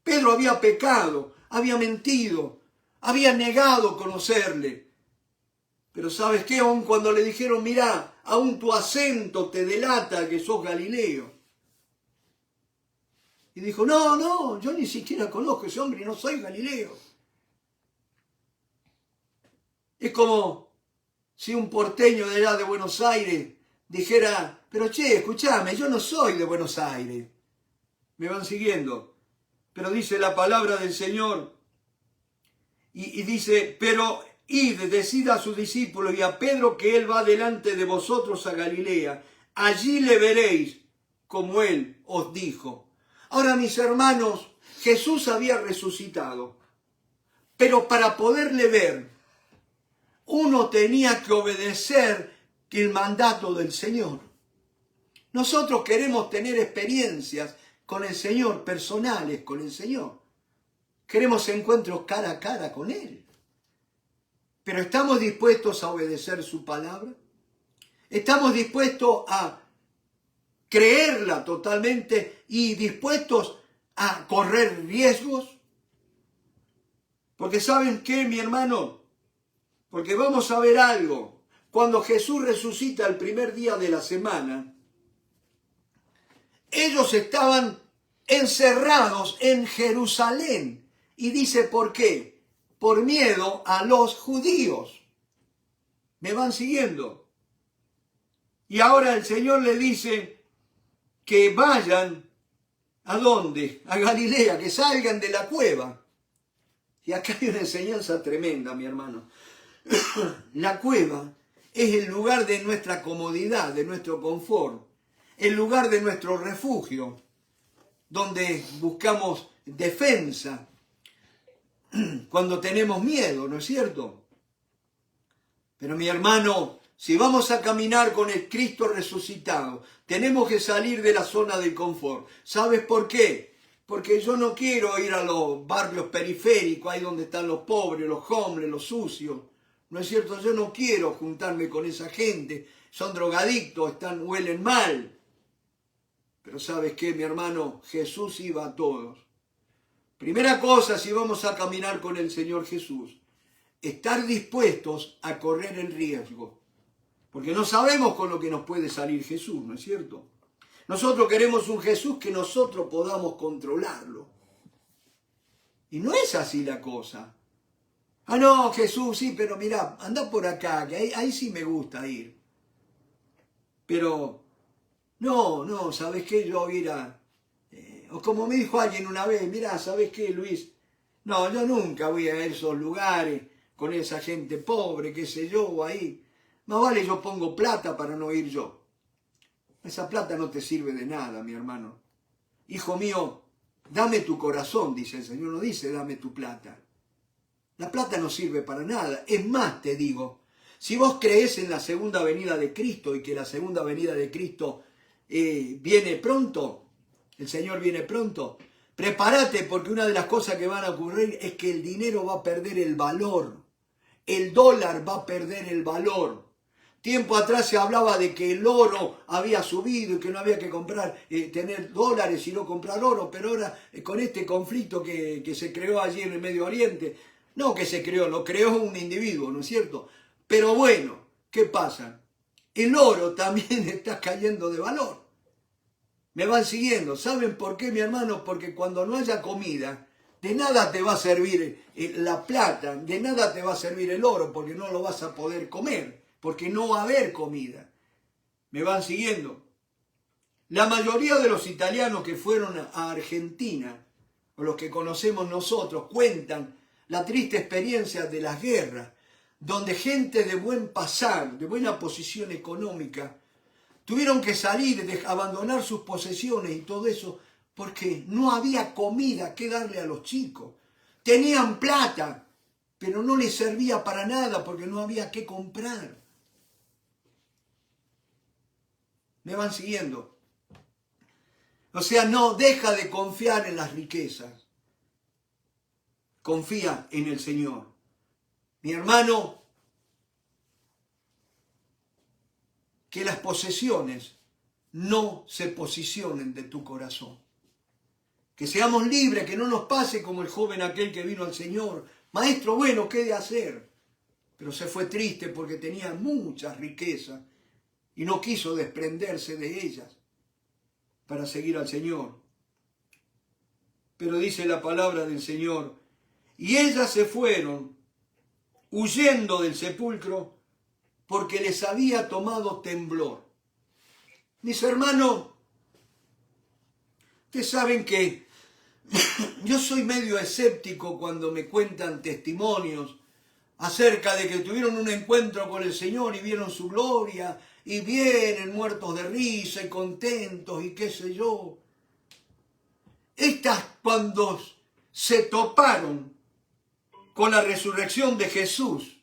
Pedro había pecado, había mentido, había negado conocerle. Pero ¿sabes qué? Aun cuando le dijeron, mirá, aún tu acento te delata que sos Galileo. Y dijo, no, yo ni siquiera conozco a ese hombre y no soy Galileo. Es como si un porteño de allá de Buenos Aires dijera, pero che, escúchame, yo no soy de Buenos Aires. ¿Me van siguiendo? Pero dice la palabra del Señor y dice, pero id, decid a sus discípulos y a Pedro que él va delante de vosotros a Galilea. Allí le veréis como él os dijo. Ahora, mis hermanos, Jesús había resucitado, pero para poderle ver, uno tenía que obedecer el mandato del Señor. Nosotros queremos tener experiencias con el Señor, personales con el Señor. Queremos encuentros cara a cara con Él. Pero ¿estamos dispuestos a obedecer su palabra? ¿Estamos dispuestos a creerla totalmente y dispuestos a correr riesgos? Porque ¿saben qué, mi hermano? Porque vamos a ver algo. Cuando Jesús resucita el primer día de la semana, ellos estaban encerrados en Jerusalén. Y dice, ¿por qué? Por miedo a los judíos. ¿Me van siguiendo? Y ahora el Señor le dice que vayan, ¿a dónde? A Galilea, que salgan de la cueva. Y acá hay una enseñanza tremenda, mi hermano. La cueva es el lugar de nuestra comodidad, de nuestro confort, el lugar de nuestro refugio, donde buscamos defensa cuando tenemos miedo, ¿no es cierto? Pero mi hermano, si vamos a caminar con el Cristo resucitado, tenemos que salir de la zona del confort. ¿Sabes por qué? Porque yo no quiero ir a los barrios periféricos, ahí donde están los pobres, los hombres, los sucios. ¿No es cierto? Yo no quiero juntarme con esa gente. Son drogadictos, huelen mal. Pero ¿sabes qué, mi hermano? Jesús iba a todos. Primera cosa, si vamos a caminar con el Señor Jesús, estar dispuestos a correr el riesgo. Porque no sabemos con lo que nos puede salir Jesús, ¿no es cierto? Nosotros queremos un Jesús que nosotros podamos controlarlo. Y no es así la cosa. Ah, no, Jesús, sí, pero mirá, anda por acá, que ahí sí me gusta ir. Pero, no, ¿sabes qué? Yo voy a ir a... o como me dijo alguien una vez, mirá, ¿sabes qué, Luis? No, yo nunca voy a esos lugares con esa gente pobre, qué sé yo, ahí. Más vale yo pongo plata para no ir yo. Esa plata no te sirve de nada, mi hermano. Hijo mío, dame tu corazón, dice el Señor, no dice dame tu plata. La plata no sirve para nada. Es más, te digo, si vos creés en la segunda venida de Cristo y que la segunda venida de Cristo viene pronto, el Señor viene pronto, prepárate porque una de las cosas que van a ocurrir es que el dinero va a perder el valor. El dólar va a perder el valor. Tiempo atrás se hablaba de que el oro había subido y que no había que comprar, tener dólares y no comprar oro, pero ahora con este conflicto que se creó allí en el Medio Oriente, no que se creó, lo creó un individuo, ¿no es cierto? Pero bueno, ¿qué pasa? El oro también está cayendo de valor. Me van siguiendo. ¿Saben por qué, mi hermano? Porque cuando no haya comida, de nada te va a servir la plata, de nada te va a servir el oro, porque no lo vas a poder comer, porque no va a haber comida. ¿Me van siguiendo? La mayoría de los italianos que fueron a Argentina, o los que conocemos nosotros, cuentan la triste experiencia de las guerras, donde gente de buen pasar, de buena posición económica, tuvieron que salir, abandonar sus posesiones y todo eso, porque no había comida que darle a los chicos. Tenían plata, pero no les servía para nada porque no había qué comprar. ¿Me van siguiendo? O sea, no, deja de confiar en las riquezas. Confía en el Señor. Mi hermano, que las posesiones no se posicionen de tu corazón. Que seamos libres, que no nos pase como el joven aquel que vino al Señor. Maestro, bueno, ¿qué he de hacer? Pero se fue triste porque tenía muchas riquezas y no quiso desprenderse de ellas para seguir al Señor. Pero dice la palabra del Señor, y ellas se fueron huyendo del sepulcro porque les había tomado temblor. Mis hermanos, ustedes saben que yo soy medio escéptico cuando me cuentan testimonios acerca de que tuvieron un encuentro con el Señor y vieron su gloria y vienen muertos de risa y contentos y qué sé yo. Estas cuando se toparon con la resurrección de Jesús,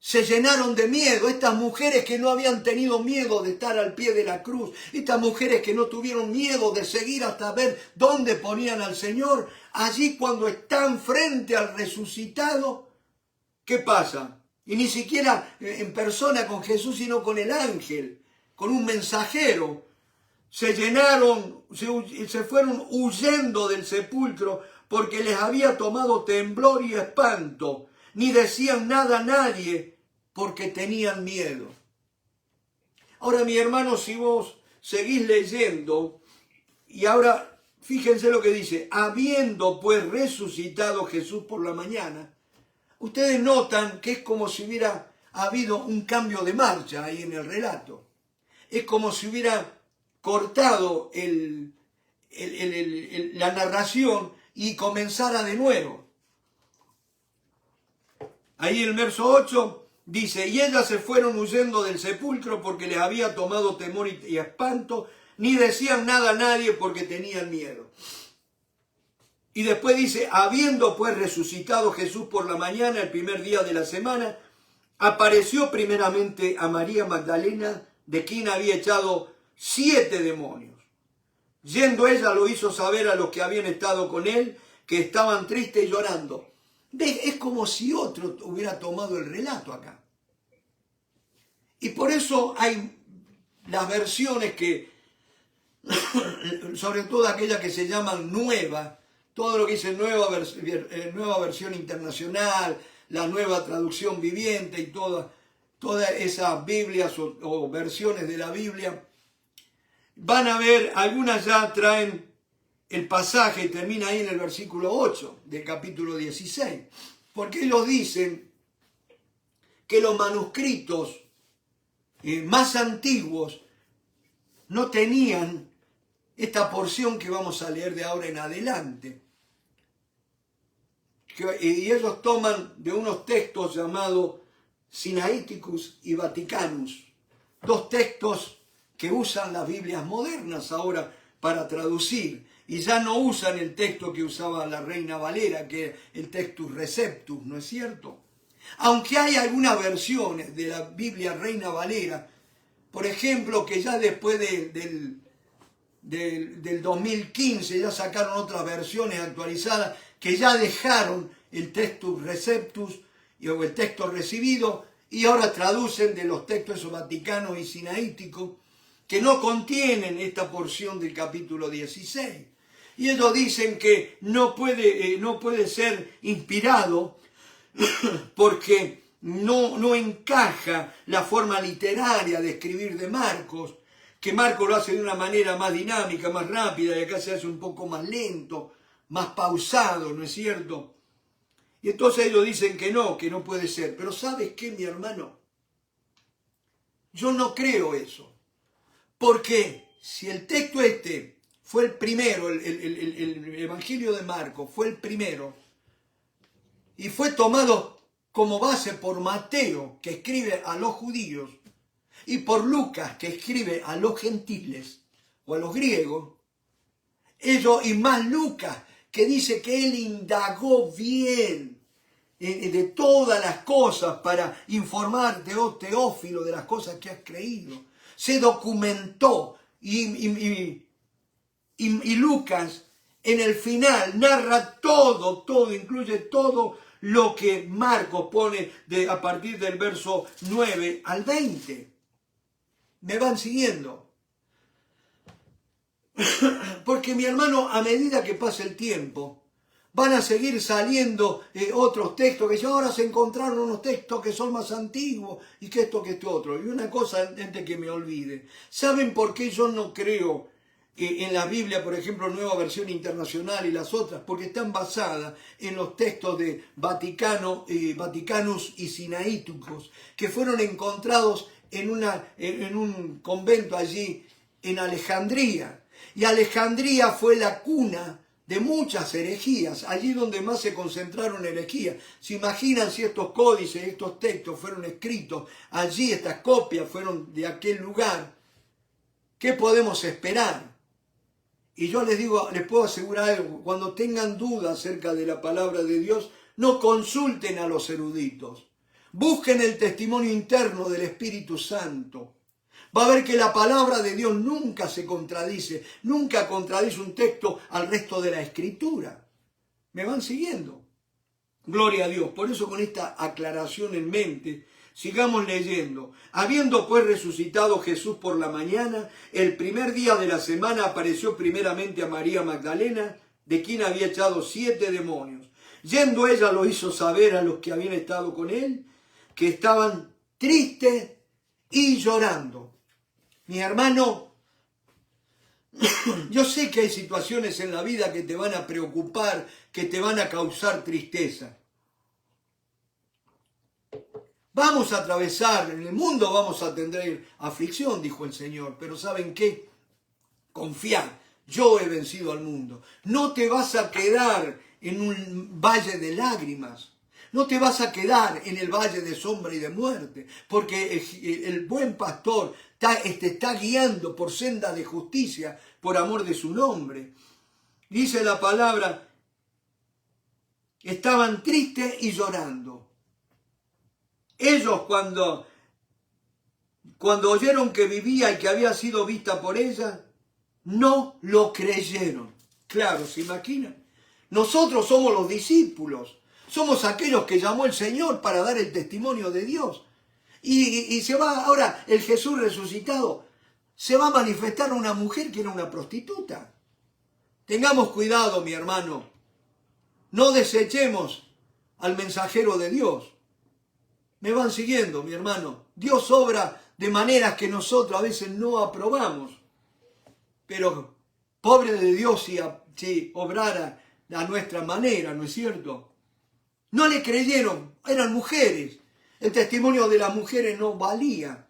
se llenaron de miedo. Estas mujeres que no habían tenido miedo de estar al pie de la cruz, estas mujeres que no tuvieron miedo de seguir hasta ver dónde ponían al Señor, allí cuando están frente al resucitado, ¿qué pasa? Y ni siquiera en persona con Jesús, sino con el ángel, con un mensajero. Se llenaron, se fueron huyendo del sepulcro porque les había tomado temblor y espanto. Ni decían nada a nadie porque tenían miedo. Ahora, mi hermano, si vos seguís leyendo, y ahora fíjense lo que dice: habiendo pues resucitado Jesús por la mañana. Ustedes notan que es como si hubiera habido un cambio de marcha ahí en el relato. Es como si hubiera cortado la narración y comenzara de nuevo. Ahí el verso 8 dice: y ellas se fueron huyendo del sepulcro porque les había tomado temor y espanto, ni decían nada a nadie porque tenían miedo. Y después dice: habiendo pues resucitado Jesús por la mañana, el primer día de la semana, apareció primeramente a María Magdalena, de quien había echado 7 demonios. Yendo ella lo hizo saber a los que habían estado con él, que estaban tristes y llorando. Es como si otro hubiera tomado el relato acá. Y por eso hay las versiones que, sobre todo aquellas que se llaman nuevas, todo lo que dice nueva versión internacional, la nueva traducción viviente y todas esas Biblias o versiones de la Biblia, van a ver, algunas ya traen el pasaje, termina ahí en el versículo 8 del capítulo 16, porque ellos dicen que los manuscritos más antiguos no tenían esta porción que vamos a leer de ahora en adelante. Y ellos toman de unos textos llamados Sinaiticus y Vaticanus, 2 textos que usan las Biblias modernas ahora para traducir, y ya no usan el texto que usaba la Reina Valera, que es el Textus Receptus, ¿no es cierto? Aunque hay algunas versiones de la Biblia Reina Valera, por ejemplo, que ya después del 2015 ya sacaron otras versiones actualizadas que ya dejaron el Textus Receptus o el texto recibido y ahora traducen de los textos esos vaticanos y sinaíticos que no contienen esta porción del capítulo 16. Y ellos dicen que no puede ser inspirado porque no encaja la forma literaria de escribir de Marcos, que Marcos lo hace de una manera más dinámica, más rápida, y acá se hace un poco más lento, más pausado, ¿no es cierto? Y entonces ellos dicen que no puede ser. Pero ¿sabes qué, mi hermano? Yo no creo eso. Porque si el texto este fue el primero, el Evangelio de Marcos fue el primero, y fue tomado como base por Mateo, que escribe a los judíos, y por Lucas, que escribe a los gentiles o a los griegos, ellos, y más Lucas, que dice que él indagó bien de todas las cosas para informarte, oh Teófilo, de las cosas que has creído. Se documentó y Lucas en el final narra todo, incluye todo lo que Marcos pone a partir del verso 9 al 20. ¿Me van siguiendo? Porque, mi hermano, a medida que pasa el tiempo, van a seguir saliendo otros textos que ahora se encontraron unos textos que son más antiguos y que esto, que esto otro. Y una cosa antes que me olvide. ¿Saben por qué yo no creo en la Biblia, por ejemplo, Nueva Versión Internacional y las otras? Porque están basadas en los textos de Vaticanus y Sinaiticus, que fueron encontrados en un convento allí en Alejandría. Y Alejandría fue la cuna de muchas herejías, allí donde más se concentraron herejías. ¿Se imaginan si estos códices, estos textos fueron escritos allí, estas copias fueron de aquel lugar? ¿Qué podemos esperar? Y yo les digo, les puedo asegurar algo: cuando tengan dudas acerca de la palabra de Dios, no consulten a los eruditos, Busquen el testimonio interno del Espíritu Santo. Va a ver que la palabra de Dios nunca se contradice, nunca contradice un texto al resto de la Escritura. ¿Me van siguiendo? Gloria a Dios. Por eso, con esta aclaración en mente, sigamos leyendo. Habiendo pues resucitado Jesús por la mañana, el primer día de la semana apareció primeramente a María Magdalena, de quien había echado 7 demonios. Yendo ella lo hizo saber a los que habían estado con él, que estaban tristes y llorando. Mi hermano, yo sé que hay situaciones en la vida que te van a preocupar, que te van a causar tristeza. Vamos a atravesar, en el mundo vamos a tener aflicción, dijo el Señor, pero ¿saben qué? Confiad, yo he vencido al mundo. No te vas a quedar en un valle de lágrimas. No te vas a quedar en el valle de sombra y de muerte, porque el buen pastor te está guiando por senda de justicia, por amor de su nombre. Dice la palabra, estaban tristes y llorando. Ellos cuando oyeron que vivía y que había sido vista por ella, no lo creyeron. Claro, ¿se imaginan? Nosotros somos los discípulos. Somos aquellos que llamó el Señor para dar el testimonio de Dios. Y se va, ahora el Jesús resucitado, se va a manifestar a una mujer que era una prostituta. Tengamos cuidado, mi hermano. No desechemos al mensajero de Dios. ¿Me van siguiendo, mi hermano? Dios obra de maneras que nosotros a veces no aprobamos. Pero pobre de Dios si obrara a nuestra manera, ¿no es cierto? No le creyeron, eran mujeres. El testimonio de las mujeres no valía.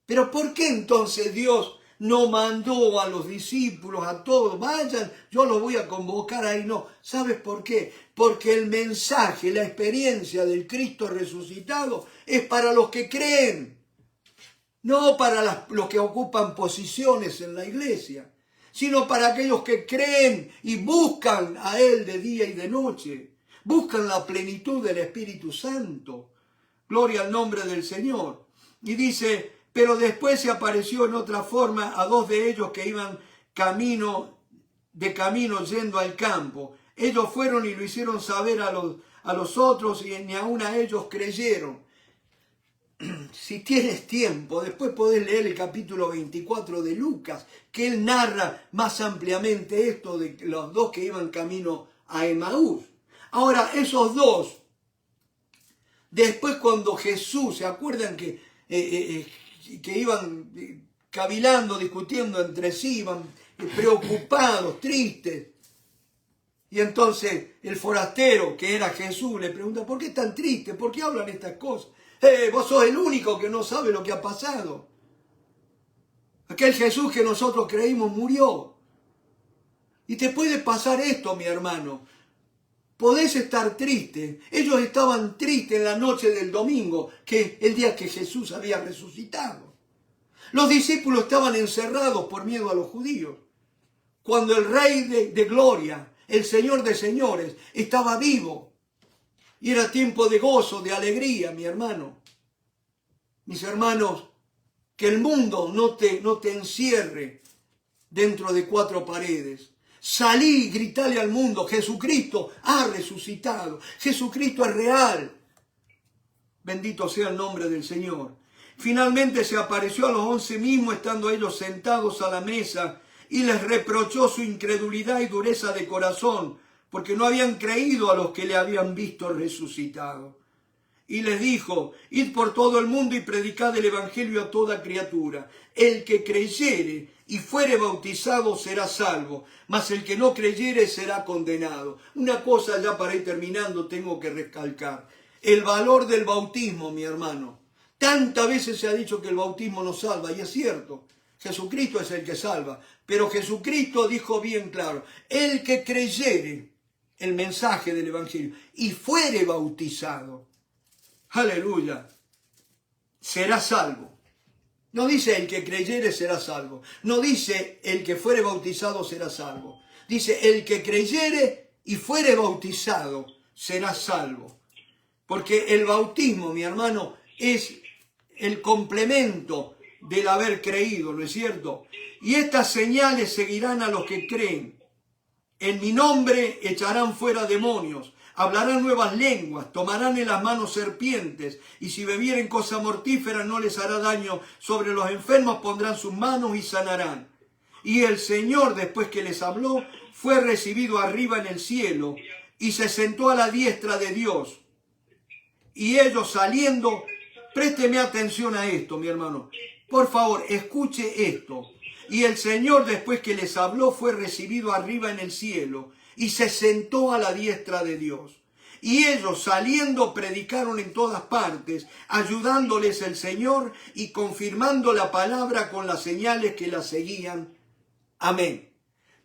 Pero ¿por qué entonces Dios no mandó a los discípulos, a todos? Vayan, yo los voy a convocar ahí. No, ¿sabes por qué? Porque el mensaje, la experiencia del Cristo resucitado es para los que creen. No para los que ocupan posiciones en la iglesia, sino para aquellos que creen y buscan a Él de día y de noche. Buscan la plenitud del Espíritu Santo. Gloria al nombre del Señor. Y dice, pero después se apareció en otra forma a 2 de ellos que iban de camino yendo al campo. Ellos fueron y lo hicieron saber a los otros y ni aun a ellos creyeron. Si tienes tiempo, después podés leer el capítulo 24 de Lucas, que él narra más ampliamente esto de los 2 que iban camino a Emaús. Ahora, esos 2, después cuando Jesús, ¿se acuerdan que iban cavilando, discutiendo entre sí, iban preocupados, tristes? Y entonces el forastero, que era Jesús, le pregunta, ¿por qué están tristes? ¿Por qué hablan estas cosas? Vos sos el único que no sabe lo que ha pasado. Aquel Jesús que nosotros creímos murió. Y te puede pasar esto, mi hermano. Podés estar triste. Ellos estaban tristes en la noche del domingo, que el día que Jesús había resucitado. Los discípulos estaban encerrados por miedo a los judíos. Cuando el Rey de Gloria, el Señor de señores, estaba vivo. Y era tiempo de gozo, de alegría, mi hermano. Mis hermanos, que el mundo no te encierre dentro de 4 paredes. Salí y gritale al mundo, Jesucristo ha resucitado, Jesucristo es real. Bendito sea el nombre del Señor. Finalmente se apareció a los 11 mismos, estando ellos sentados a la mesa, y les reprochó su incredulidad y dureza de corazón, porque no habían creído a los que le habían visto resucitado. Y les dijo, id por todo el mundo y predicad el evangelio a toda criatura. El que creyere y fuere bautizado será salvo, mas el que no creyere será condenado. Una cosa ya para ir terminando tengo que recalcar. El valor del bautismo, mi hermano. Tantas veces se ha dicho que el bautismo no salva, y es cierto. Jesucristo es el que salva. Pero Jesucristo dijo bien claro, el que creyere el mensaje del evangelio y fuere bautizado, aleluya, será salvo. No dice el que creyere será salvo. No dice el que fuere bautizado será salvo. Dice el que creyere y fuere bautizado será salvo. Porque el bautismo, mi hermano, es el complemento del haber creído, ¿no es cierto? Y estas señales seguirán a los que creen. En mi nombre echarán fuera demonios, hablarán nuevas lenguas, tomarán en las manos serpientes, y si bebieren cosa mortífera no les hará daño. Sobre los enfermos pondrán sus manos y sanarán. Y el Señor, después que les habló, fue recibido arriba en el cielo, y se sentó a la diestra de Dios. Y ellos saliendo, présteme atención a esto, mi hermano. Por favor, escuche esto. Y el Señor, después que les habló, fue recibido arriba en el cielo y se sentó a la diestra de Dios. Y ellos, saliendo, predicaron en todas partes, ayudándoles el Señor y confirmando la palabra con las señales que la seguían. Amén.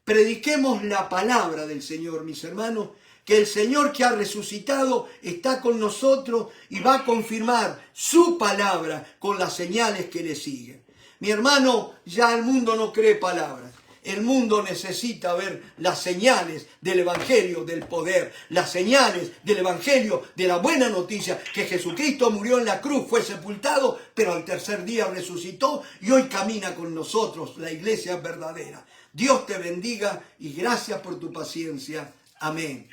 Prediquemos la palabra del Señor, mis hermanos, que el Señor que ha resucitado está con nosotros y va a confirmar su palabra con las señales que le siguen. Mi hermano, ya el mundo no cree palabras. El mundo necesita ver las señales del Evangelio del poder, las señales del Evangelio de la buena noticia, que Jesucristo murió en la cruz, fue sepultado, pero al tercer día resucitó y hoy camina con nosotros, la iglesia verdadera. Dios te bendiga y gracias por tu paciencia. Amén.